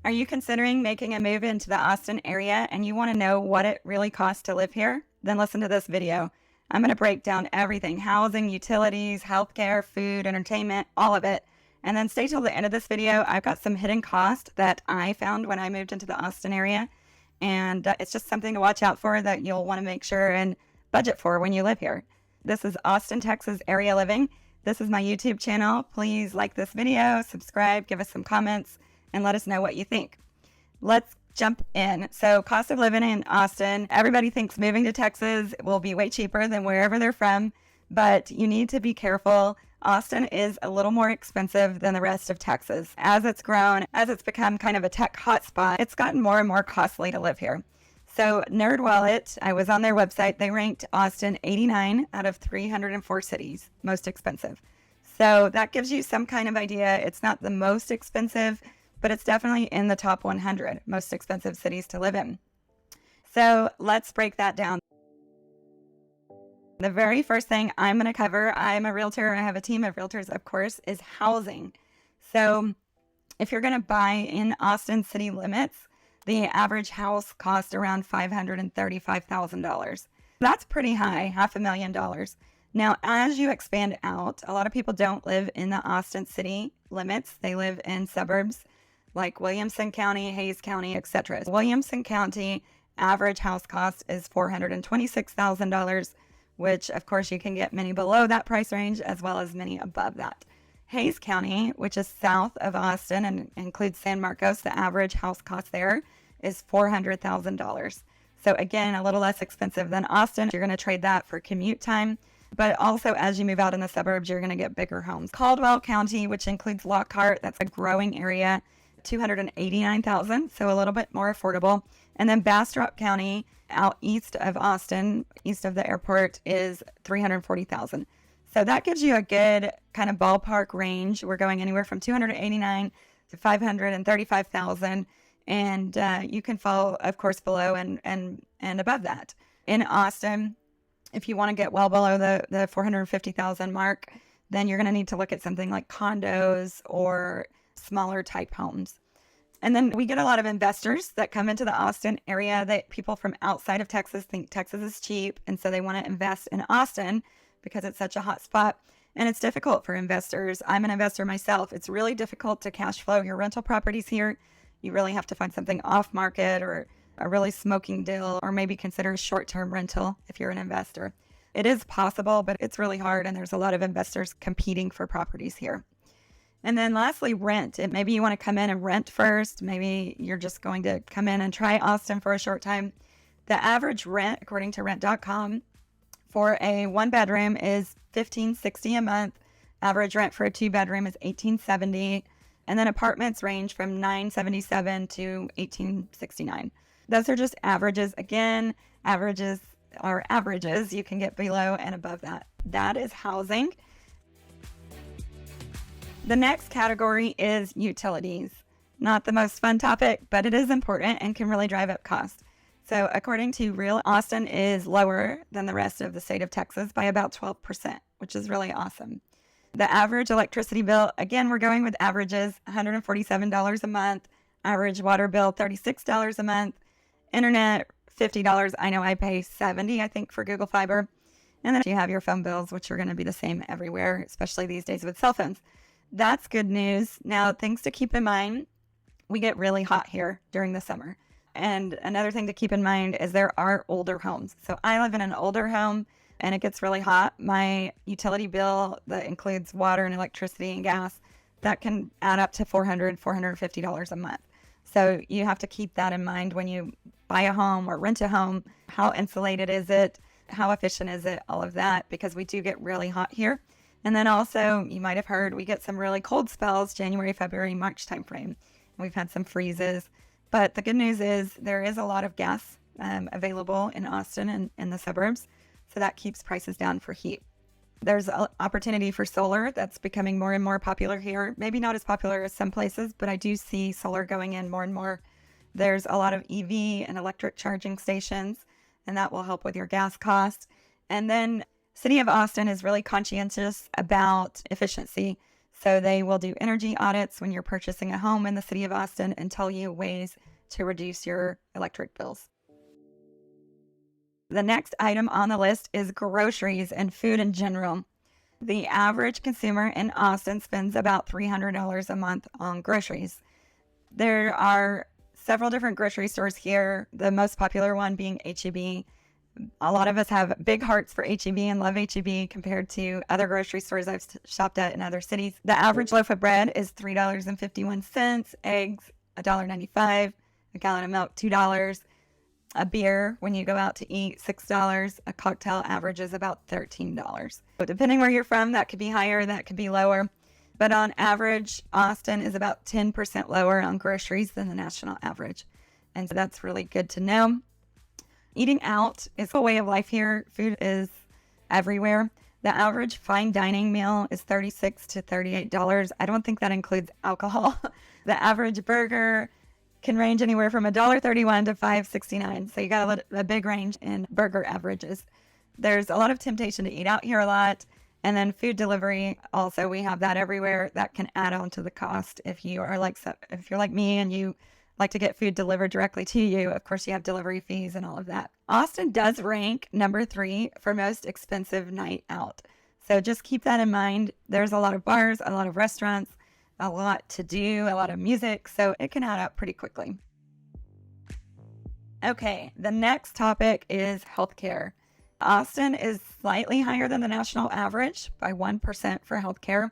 Are you considering making a move into the Austin area and you want to know what it really costs to live here? Then listen to this video. I'm going to break down everything: housing, utilities, healthcare, food, entertainment, all of it. And then stay till the end of this video. I've got some hidden costs that I found when I moved into the Austin area. And it's just something to watch out for that you'll want to make sure and budget for when you live here. This is Austin, Texas area living. This is my YouTube channel. Please like this video, subscribe, give us some comments, and let us know what you think. Let's jump in. So cost of living in Austin, everybody thinks moving to Texas will be way cheaper than wherever they're from, but you need to be careful. Austin is a little more expensive than the rest of Texas. As it's grown, as it's become kind of a tech hotspot, it's gotten more and more costly to live here. So NerdWallet, I was on their website, they ranked Austin 89 out of 304 cities, most expensive. So that gives you some kind of idea. It's not the most expensive, but it's definitely in the top 100 most expensive cities to live in. So let's break that down. The very first thing I'm going to cover, I'm a realtor, I have a team of realtors, of course, is housing. So if you're going to buy in Austin city limits, the average house costs around $535,000. That's pretty high, $500,000. Now, as you expand out, a lot of people don't live in the Austin city limits. They live in suburbs like Williamson County, Hayes County, etc. Williamson County average house cost is $426,000, which of course you can get many below that price range as well as many above that. Hayes County, which is south of Austin and includes San Marcos, the average house cost there is $400,000. So again, a little less expensive than Austin. You're going to trade that for commute time. But also as you move out in the suburbs, you're going to get bigger homes. Caldwell County, which includes Lockhart, that's a growing area, $289,000, so a little bit more affordable. And then Bastrop County, out east of Austin, east of the airport, is $340,000. So that gives you a good kind of ballpark range. We're going anywhere from $289,000 to $535,000, and you can fall, of course, below and above that. In Austin, if you want to get well below the $450,000 mark, then you're going to need to look at something like condos or smaller type homes. And then we get a lot of investors that come into the Austin area. That people from outside of Texas think Texas is cheap, and so they want to invest in Austin because it's such a hot spot. And it's difficult for investors. I'm an investor myself. It's really difficult to cash flow your rental properties here. You really have to find something off market or a really smoking deal, or maybe consider a short-term rental if you're an investor. It is possible, but it's really hard, and there's a lot of investors competing for properties here. And then lastly, rent. Maybe you want to come in and rent first. Maybe you're just going to come in and try Austin for a short time. The average rent, according to rent.com, for a one bedroom is $1,560 a month. Average rent for a two bedroom is $1,870. And then apartments range from $977 to $1,869. Those are just averages. Again, averages are averages. You can get below and above that. That is housing. The next category is utilities. Not the most fun topic, but it is important and can really drive up cost. So according to Real, Austin is lower than the rest of the state of Texas by about 12%, which is really awesome. The average electricity bill, again, we're going with averages, $147 a month. Average water bill, $36 a month. Internet, $50. I know I pay $70, I think, for Google Fiber. And then you have your phone bills, which are going to be the same everywhere, especially these days with cell phones. That's good news. Now, things to keep in mind, we get really hot here during the summer. And another thing to keep in mind is there are older homes. So I live in an older home and it gets really hot. My utility bill that includes water and electricity and gas, that can add up to $400, $450 a month. So you have to keep that in mind when you buy a home or rent a home. How insulated is it? How efficient is it? All of that, because we do get really hot here. And then also, you might have heard, we get some really cold spells, January, February, March timeframe. We've had some freezes. But the good news is there is a lot of gas available in Austin and in the suburbs. So that keeps prices down for heat. There's an opportunity for solar that's becoming more and more popular here. Maybe not as popular as some places, but I do see solar going in more and more. There's a lot of EV and electric charging stations, and that will help with your gas cost. And then City of Austin is really conscientious about efficiency. So they will do energy audits when you're purchasing a home in the city of Austin and tell you ways to reduce your electric bills. The next item on the list is groceries and food in general. The average consumer in Austin spends about $300 a month on groceries. There are several different grocery stores here, the most popular one being H-E-B. A lot of us have big hearts for H-E-B and love H-E-B compared to other grocery stores I've shopped at in other cities. The average loaf of bread is $3.51, eggs $1.95, a gallon of milk $2, a beer when you go out to eat $6, a cocktail averages about $13. So depending where you're from, that could be higher, that could be lower. But on average, Austin is about 10% lower on groceries than the national average. And so that's really good to know. Eating out is a way of life here. Food is everywhere. The average fine dining meal is $36 to $38. I don't think that includes alcohol. The average burger can range anywhere from $1.31 to $5.69. So you got a big range in burger averages. There's a lot of temptation to eat out here a lot. And then food delivery, also, we have that everywhere. That can add on to the cost. If you're like me and you like to get food delivered directly to you, of course, you have delivery fees and all of that. Austin does rank number 3 for most expensive night out. So just keep that in mind. There's a lot of bars, a lot of restaurants, a lot to do, a lot of music. So it can add up pretty quickly. Okay, the next topic is healthcare. Austin is slightly higher than the national average by 1% for healthcare.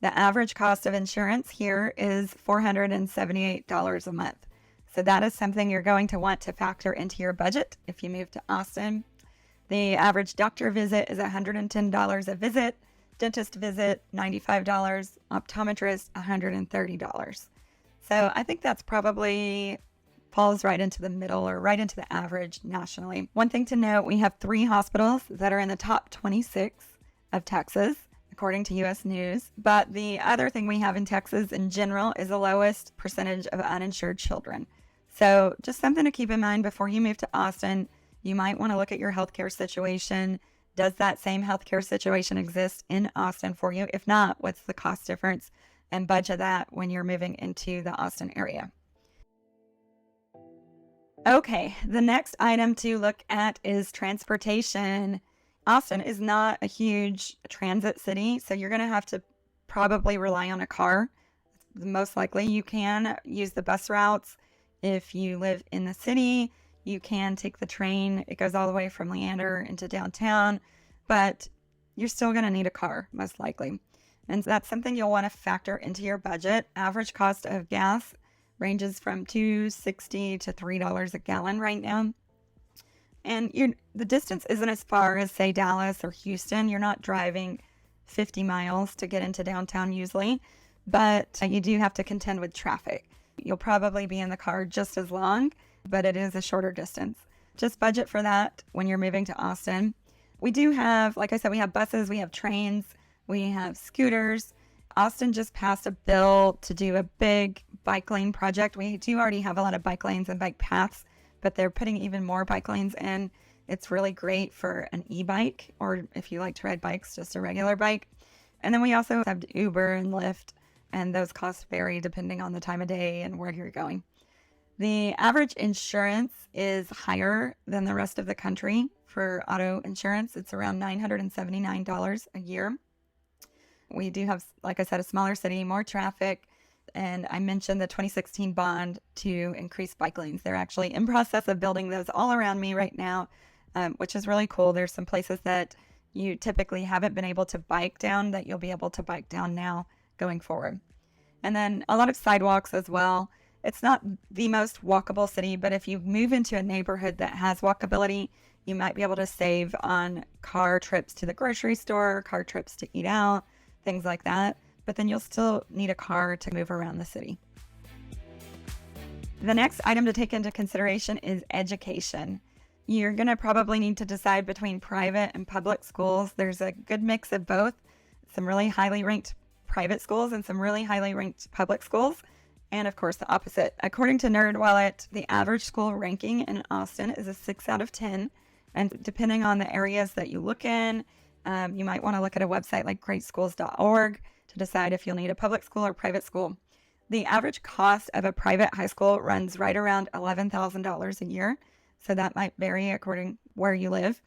The average cost of insurance here is $478 a month. So that is something you're going to want to factor into your budget if you move to Austin. The average doctor visit is $110 a visit, dentist visit $95, optometrist $130. So I think that's probably falls right into the middle or right into the average nationally. One thing to note, we have 3 hospitals that are in the top 26 of Texas, according to U.S. News. But the other thing we have in Texas in general is the lowest percentage of uninsured children. So just something to keep in mind before you move to Austin. You might want to look at your healthcare situation. Does that same healthcare situation exist in Austin for you? If not, what's the cost difference? And budget that when you're moving into the Austin area. Okay, the next item to look at is transportation. Austin is not a huge transit city, so you're going to have to probably rely on a car. Most likely you can use the bus routes. If you live in the city, you can take the train. It goes all the way from Leander into downtown, but you're still going to need a car, most likely. And that's something you'll want to factor into your budget. Average cost of gas ranges from $2.60 to $3 a gallon right now. And the distance isn't as far as, say, Dallas or Houston. You're not driving 50 miles to get into downtown usually, but you do have to contend with traffic. You'll probably be in the car just as long, but it is a shorter distance. Just budget for that when you're moving to Austin. We do have, like I said, we have buses, we have trains, we have scooters. Austin just passed a bill to do a big bike lane project. We do already have a lot of bike lanes and bike paths, but they're putting even more bike lanes in. It's really great for an e-bike, or if you like to ride bikes, just a regular bike. And then we also have Uber and Lyft, and those costs vary depending on the time of day and where you're going. The average insurance is higher than the rest of the country for auto insurance. It's around $979 a year. We do have, like I said, a smaller city, more traffic, and I mentioned the 2016 bond to increase bike lanes. They're actually in process of building those all around me right now, which is really cool. There's some places that you typically haven't been able to bike down that you'll be able to bike down now going forward. And then a lot of sidewalks as well. It's not the most walkable city, but if you move into a neighborhood that has walkability, you might be able to save on car trips to the grocery store, car trips to eat out, things like that. But then you'll still need a car to move around the city. The next item to take into consideration is education. You're going to probably need to decide between private and public schools. There's a good mix of both, some really highly ranked private schools and some really highly ranked public schools, and of course the opposite. According to NerdWallet, the average school ranking in Austin is a 6 out of 10, and depending on the areas that you look in, you might want to look at a website like greatschools.org. to decide if you'll need a public school or private school. The average cost of a private high school runs right around $11,000 a year. So that might vary according where you live.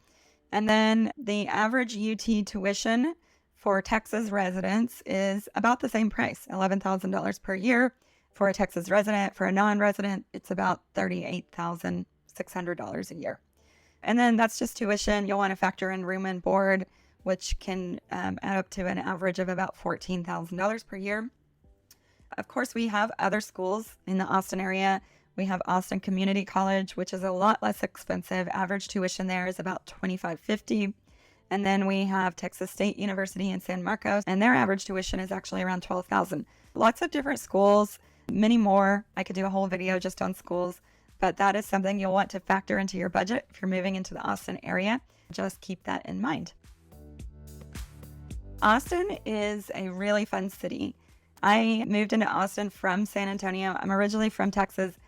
And then the average UT tuition for Texas residents is about the same price, $11,000 per year. For a Texas resident, for a non-resident, it's about $38,600 a year. And then that's just tuition. You'll want to factor in room and board, which can add up to an average of about $14,000 per year. Of course, we have other schools in the Austin area. We have Austin Community College, which is a lot less expensive. Average tuition there is about $25.50. And then we have Texas State University in San Marcos, and their average tuition is actually around $12,000. Lots of different schools, many more. I could do a whole video just on schools, but that is something you'll want to factor into your budget if you're moving into the Austin area. Just keep that in mind. Austin is a really fun city. I moved into Austin from San Antonio. I'm originally from Texas,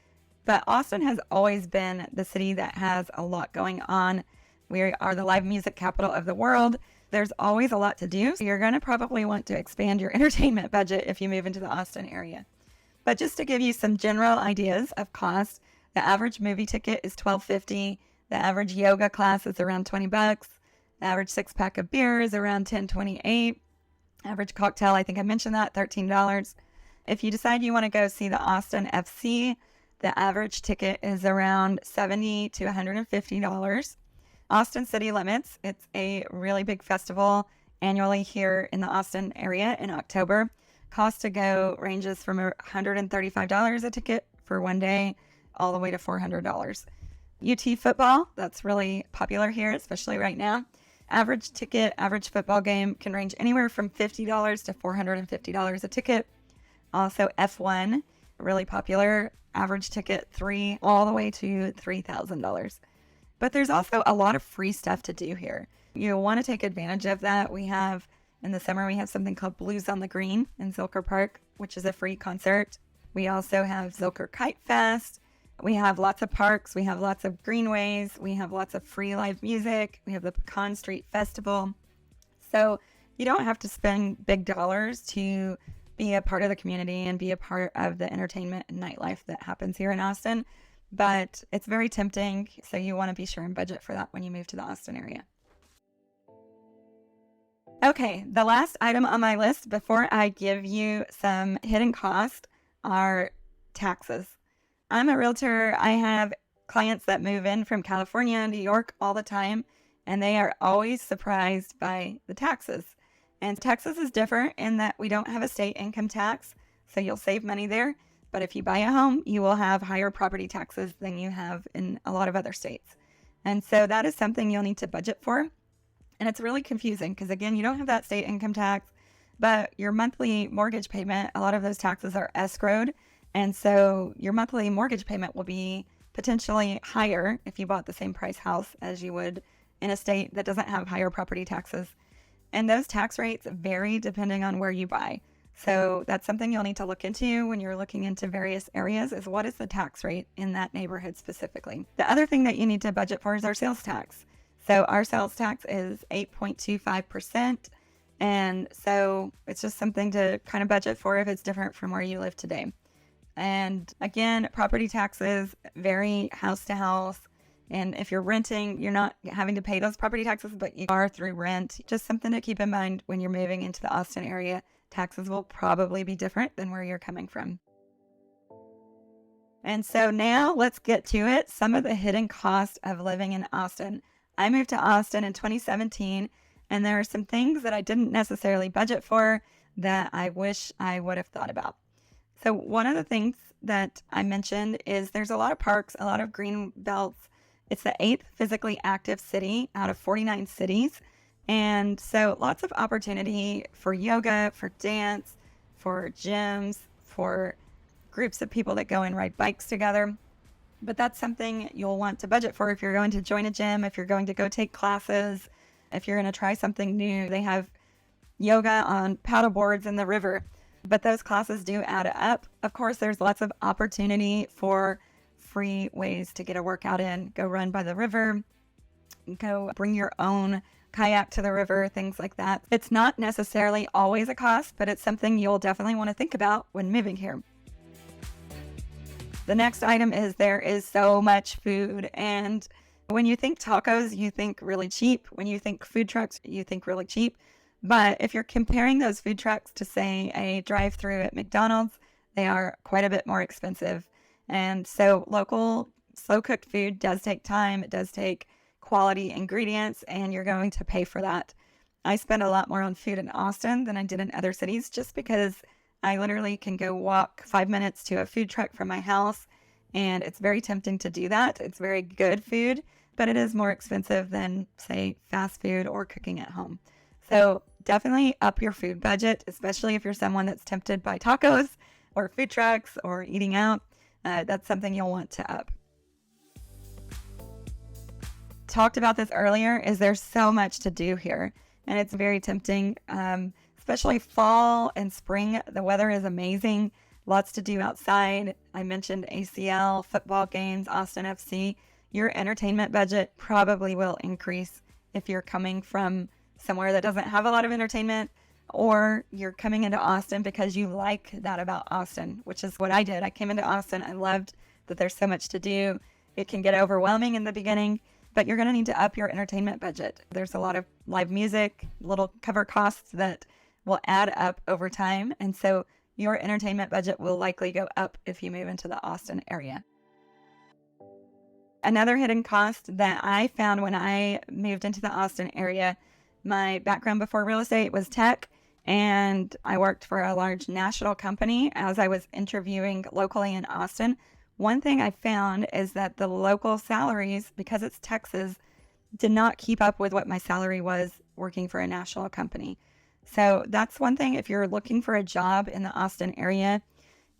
but Austin has always been the city that has a lot going on. We are the live music capital of the world. There's always a lot to do. So you're going to probably want to expand your entertainment budget if you move into the Austin area. But just to give you some general ideas of cost, the average movie ticket is $12.50. The average yoga class is around $20. The average 6-pack of beer is around $10.28. Average cocktail, I think I mentioned that, $13. If you decide you want to go see the Austin FC, the average ticket is around $70 to $150. Austin City Limits, it's a really big festival annually here in the Austin area in October. Cost to go ranges from $135 a ticket for one day all the way to $400. UT football, that's really popular here, especially right now. Average ticket, average football game can range anywhere from $50 to $450 a ticket. Also F1, really popular, average ticket $3 all the way to $3,000. But there's also a lot of free stuff to do here. You want to take advantage of that. In the summer, we have something called Blues on the Green in Zilker Park, which is a free concert. We also have Zilker Kite Fest. We have lots of parks. We have lots of greenways. We have lots of free live music. We have the Pecan Street Festival. So you don't have to spend big dollars to be a part of the community and be a part of the entertainment and nightlife that happens here in Austin. But it's very tempting, so you want to be sure and budget for that when you move to the Austin area. Okay, the last item on my list before I give you some hidden costs are taxes. I'm a realtor. I have clients that move in from California and New York all the time, and they are always surprised by the taxes. And Texas is different in that we don't have a state income tax, so you'll save money there. But if you buy a home, you will have higher property taxes than you have in a lot of other states. And so that is something you'll need to budget for. And it's really confusing because, again, you don't have that state income tax, but your monthly mortgage payment, a lot of those taxes are escrowed. And so your monthly mortgage payment will be potentially higher if you bought the same price house as you would in a state that doesn't have higher property taxes. And those tax rates vary depending on where you buy. So that's something you'll need to look into when you're looking into various areas is what is the tax rate in that neighborhood specifically. The other thing that you need to budget for is our sales tax. So our sales tax is 8.25%. And so it's just something to kind of budget for if it's different from where you live today. And again, property taxes vary house to house. And if you're renting, you're not having to pay those property taxes, but you are through rent. Just something to keep in mind when you're moving into the Austin area. Taxes will probably be different than where you're coming from. And so now let's get to it. Some of the hidden costs of living in Austin. I moved to Austin in 2017, and there are some things that I didn't necessarily budget for that I wish I would have thought about. So one of the things that I mentioned is there's a lot of parks, a lot of green belts. It's the 8th physically active city out of 49 cities. And so lots of opportunity for yoga, for dance, for gyms, for groups of people that go and ride bikes together. But that's something you'll want to budget for if you're going to join a gym, if you're going to go take classes, if you're going to try something new. They have yoga on paddle boards in the river, but those classes do add up. Of course, there's lots of opportunity for free ways to get a workout in. Go run by the river, go bring your own kayak to the river, things like that. It's not necessarily always a cost, but it's something you'll definitely want to think about when moving here. The next item is there is so much food, and when you think tacos, you think really cheap. When you think food trucks, you think really cheap. But if you're comparing those food trucks to, say, a drive-through at McDonald's, they are quite a bit more expensive. And so local slow-cooked food does take time. It does take quality ingredients, and you're going to pay for that. I spend a lot more on food in Austin than I did in other cities just because I literally can go walk 5 minutes to a food truck from my house, and it's very tempting to do that. It's very good food, but it is more expensive than, say, fast food or cooking at home. So definitely up your food budget, especially if you're someone that's tempted by tacos or food trucks or eating out. That's something you'll want to up. Talked about this earlier, is there's so much to do here, and it's very tempting. Especially fall and spring, the weather is amazing. Lots to do outside. I mentioned ACL, football games, Austin FC. Your entertainment budget probably will increase if you're coming from somewhere that doesn't have a lot of entertainment, or you're coming into Austin because you like that about Austin, which is what I did. I came into Austin. I loved that there's so much to do. It can get overwhelming in the beginning, but you're going to need to up your entertainment budget. There's a lot of live music, little cover costs that will add up over time. And so your entertainment budget will likely go up if you move into the Austin area. Another hidden cost that I found when I moved into the Austin area, my background before real estate was tech, and I worked for a large national company as I was interviewing locally in Austin. One thing I found is that the local salaries, because it's Texas, did not keep up with what my salary was working for a national company. So that's one thing. If you're looking for a job in the Austin area,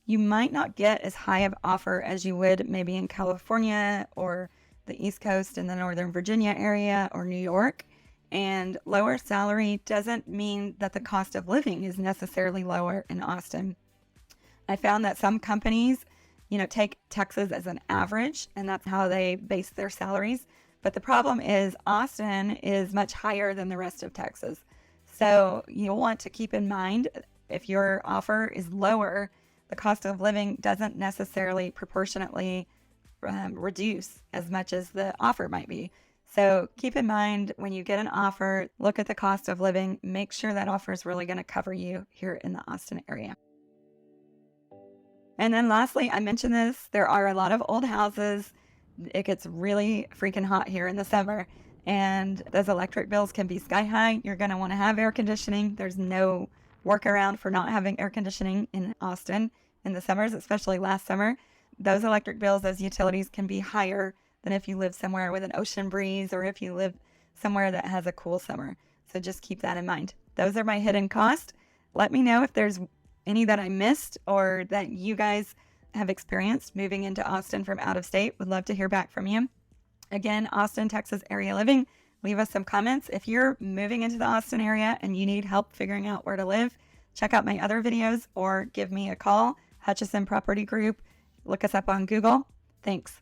you might not get as high of offer as you would maybe in California or the East Coast in the Northern Virginia area or New York. And lower salary doesn't mean that the cost of living is necessarily lower in Austin. I found that some companies, take Texas as an average, and that's how they base their salaries. But the problem is Austin is much higher than the rest of Texas. So you'll want to keep in mind, if your offer is lower, the cost of living doesn't necessarily proportionately reduce as much as the offer might be. So keep in mind when you get an offer, look at the cost of living, make sure that offer is really going to cover you here in the Austin area. And then lastly, I mentioned this, there are a lot of old houses. It gets really freaking hot here in the summer, and those electric bills can be sky high. You're going to want to have air conditioning. There's no workaround for not having air conditioning in Austin in the summers, especially last summer. Those electric bills, those utilities can be higher than if you live somewhere with an ocean breeze or if you live somewhere that has a cool summer. So just keep that in mind. Those are my hidden costs. Let me know if there's any that I missed or that you guys have experienced moving into Austin from out of state. Would love to hear back from you. Again, Austin, Texas area living. Leave us some comments. If you're moving into the Austin area and you need help figuring out where to live, check out my other videos or give me a call. Hutchison Property Group. Look us up on Google. Thanks.